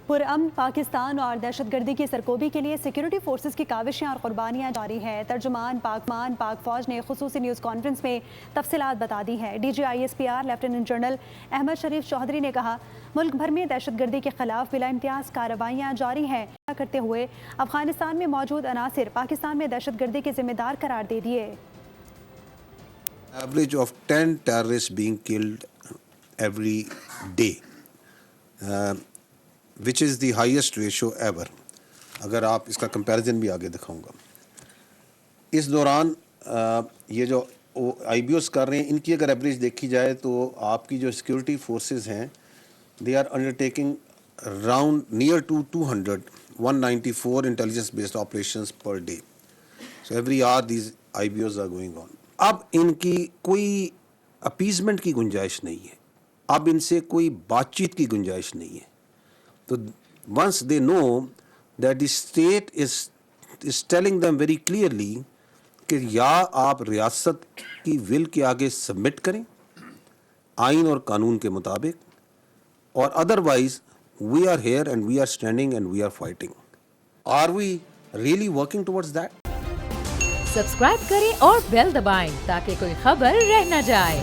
پرامن پاکستان اور دہشت گردی کی سرکوبی کے لیے سیکیورٹی فورسز کی کاوشیں اور قربانیاں جاری ہیں۔ ترجمان پاک فوج نے خصوصی نیوز کانفرنس میں تفصیلات بتا دی ہیں۔ D G I S P R lieutenant general Ahmed Sharif Chaudhry نے کہا، ملک بھر میں دہشت گردی کے خلاف بلا امتیاز کارروائیاں جاری ہیں کرتے ہوئے افغانستان میں موجود عناصر پاکستان میں دہشت گردی کے ذمہ دار قرار دے دیے۔ Average of 10 terrorists being killed every day, which is the highest ratio ever. اگر آپ اس کا کمپیریزن بھی آگے دکھاؤں گا۔ اس دوران یہ جو آئی بی اوز کر رہے ہیں، ان کی اگر ایوریج دیکھی جائے تو آپ کی جو سیکورٹی فورسز ہیں they are undertaking round near to 194 intelligence based operations per day. So every hour these IBOs are going on. اب ان کی کوئی اپیزمنٹ کی گنجائش نہیں ہے، اب ان سے کوئی بات چیت کی گنجائش نہیں ہے. تو once they know that the state is telling them very clearly کہ یا آپ ریاست کی ول کے آگے سبمٹ کریں آئین اور قانون کے مطابق، اور otherwise we are here and we are standing and we are fighting. Are we really working towards that? Subscribe کریں اور بیل دبائیں تاکہ کوئی خبر رہ نہ جائے۔